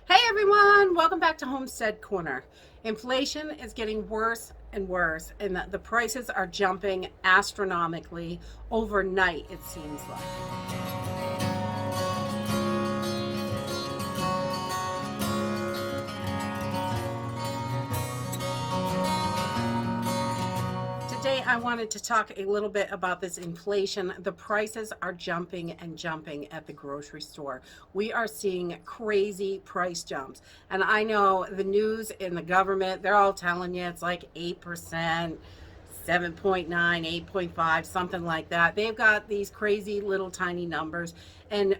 Hey everyone, welcome back to Homestead Corner. Inflation is getting worse and worse, and the prices are jumping astronomically overnight, it seems like. Today, I wanted to talk a little bit about this inflation. The prices are jumping and jumping at the grocery store. We are seeing crazy price jumps. And I know the news and the government, they're all telling you it's like 8%. 7.9, 8.5, something like that. They've got these crazy little tiny numbers.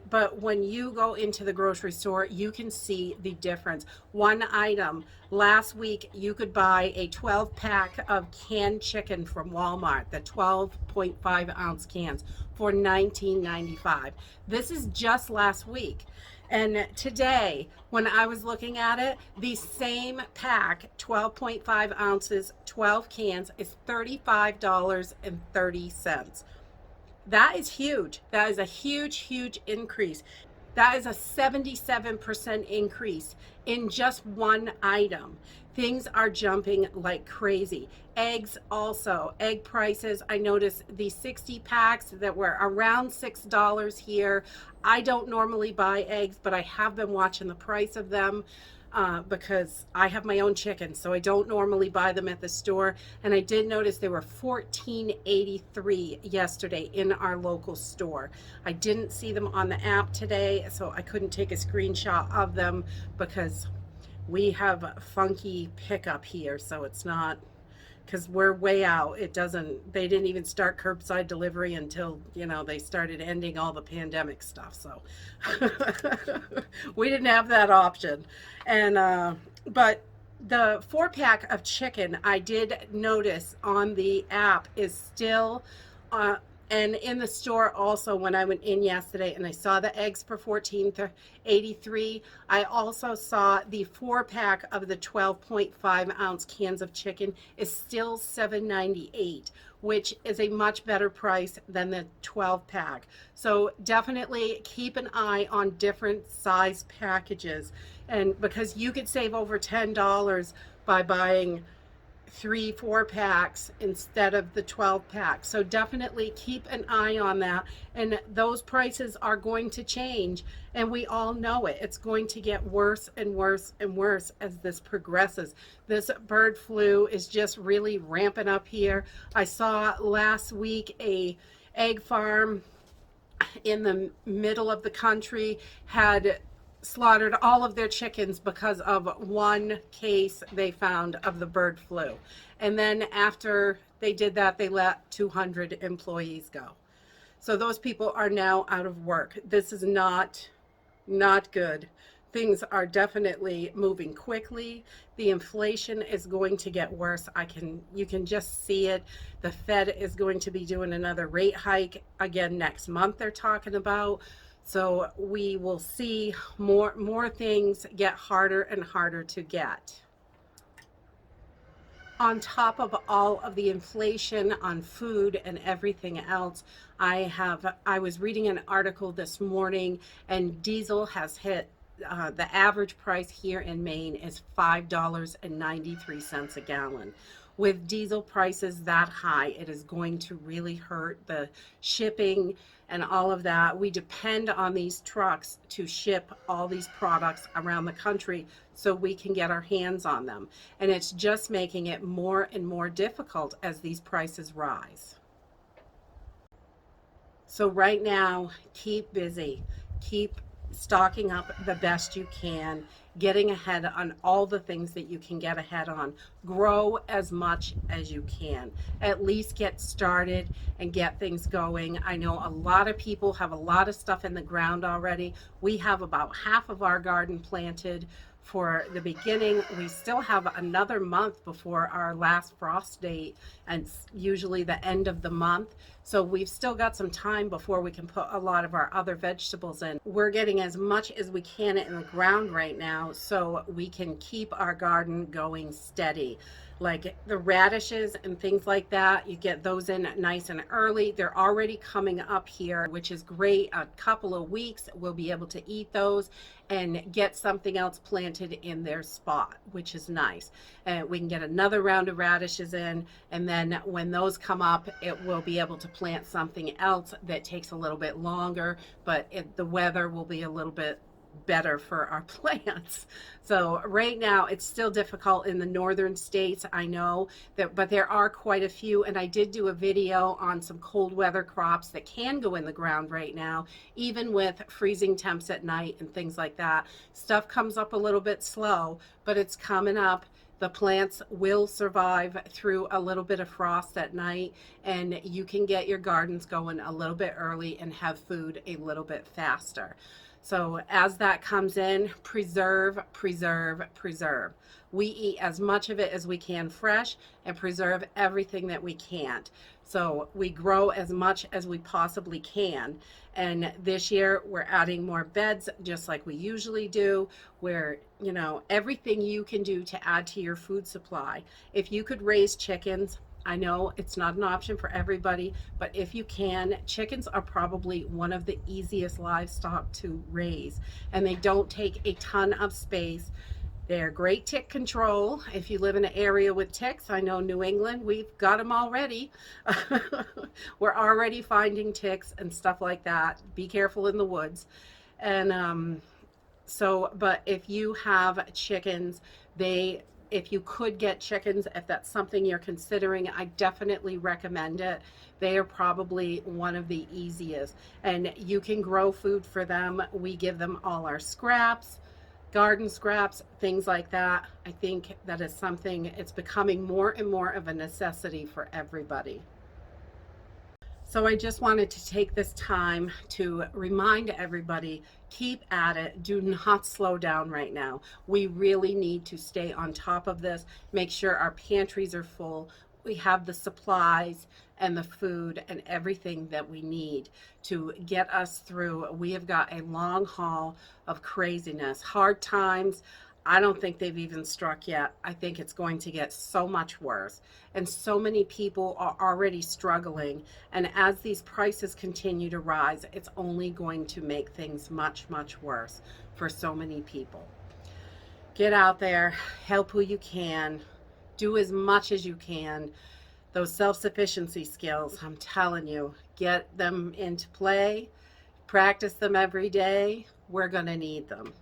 But when you go into the grocery store, you can see the difference. One item last week, you could buy a 12 pack of canned chicken from Walmart, the 12.5 ounce cans for $19.95. This is just last week. And today, when I was looking at it, the same pack, 12.5 ounces, 12 cans, is $35.30. That is huge. That is a huge, huge increase. That is a 77% increase in just one item. Things are jumping like crazy. Eggs also, egg prices. I noticed the 60 packs that were around $6 here. I don't normally buy eggs, but I have been watching the price of them because I have my own chickens, so I don't normally buy them at the store. And I did notice they were $14.83 yesterday in our local store. I didn't see them on the app today, so I couldn't take a screenshot of them because we have funky pickup here, so it's not, because we're way out. They didn't even start curbside delivery until, they started ending all the pandemic stuff. So we didn't have that option. But the 4 pack of chicken, I did notice on the app, is still, and in the store also, when I went in yesterday and I saw the eggs for $14.83, I also saw the 4 pack of the 12.5 ounce cans of chicken is still $7.98, which is a much better price than the 12 pack. So definitely keep an eye on different size packages, and because you could save over $10 by buying 3 4 packs instead of the 12 packs. So definitely keep an eye on that. And those prices are going to change, and we all know it. It's going to get worse and worse and worse as this progresses. This bird flu is just really ramping up here. I saw last week a egg farm in the middle of the country had slaughtered all of their chickens because of one case they found of the bird flu. And then after they did that, they let 200 employees go. So those people are now out of work. This is not good. Things are definitely moving quickly. The inflation is going to get worse. You can just see it. The Fed is going to be doing another rate hike again next month, they're talking about. So we will see more things get harder and harder to get. On top of all of the inflation on food and everything else, I was reading an article this morning, and diesel has hit, the average price here in Maine is $5.93 a gallon. With diesel prices that high, it is going to really hurt the shipping and all of that. We depend on these trucks to ship all these products around the country so we can get our hands on them. And it's just making it more and more difficult as these prices rise. So right now, keep busy. Keep stocking up the best you can, getting ahead on all the things that you can get ahead on. Grow as much as you can. At least get started and get things going. I know a lot of people have a lot of stuff in the ground already. We have about half of our garden planted for the beginning. We still have another month before our last frost date, and usually the end of the month. So we've still got some time before we can put a lot of our other vegetables in. We're getting as much as we can in the ground right now so we can keep our garden going steady. Like the radishes and things like that, you get those in nice and early. They're already coming up here, which is great. A couple of weeks we'll be able to eat those and get something else planted in their spot, which is nice. And we can get another round of radishes in, and then when those come up, it will be able to plant something else that takes a little bit longer, but the weather will be a little bit better for our plants. So right now it's still difficult in the northern states, I know that, but there are quite a few, and I did do a video on some cold weather crops that can go in the ground right now, even with freezing temps at night and things like that. Stuff comes up a little bit slow, but it's coming up. The plants will survive through a little bit of frost at night, and you can get your gardens going a little bit early and have food a little bit faster. So as that comes in, preserve, preserve, preserve. We eat as much of it as we can fresh and preserve everything that we can't. So we grow as much as we possibly can. And this year we're adding more beds just like we usually do, where, you know, everything you can do to add to your food supply. If you could raise chickens, I know it's not an option for everybody, but if you can, chickens are probably one of the easiest livestock to raise, and they don't take a ton of space. They're great tick control. If you live in an area with ticks, I know New England, we've got them already. We're already finding ticks and stuff like that. Be careful in the woods. And but if you have chickens, if you could get chickens, if that's something you're considering, I definitely recommend it. They are probably one of the easiest, and you can grow food for them. We give them all our scraps, garden scraps, things like that. I think that is something, it's becoming more and more of a necessity for everybody. So I just wanted to take this time to remind everybody, keep at it. Do not slow down right now. We really need to stay on top of this, make sure our pantries are full. We have the supplies and the food and everything that we need to get us through. We have got a long haul of craziness, hard times. I don't think they've even struck yet. I think it's going to get so much worse. And so many people are already struggling. And as these prices continue to rise, it's only going to make things much, much worse for so many people. Get out there, help who you can, do as much as you can. Those self-sufficiency skills, I'm telling you, get them into play, practice them every day. We're going to need them.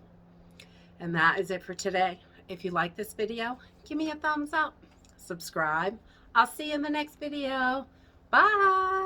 And that is it for today. If you like this video, give me a thumbs up, subscribe. I'll see you in the next video. Bye.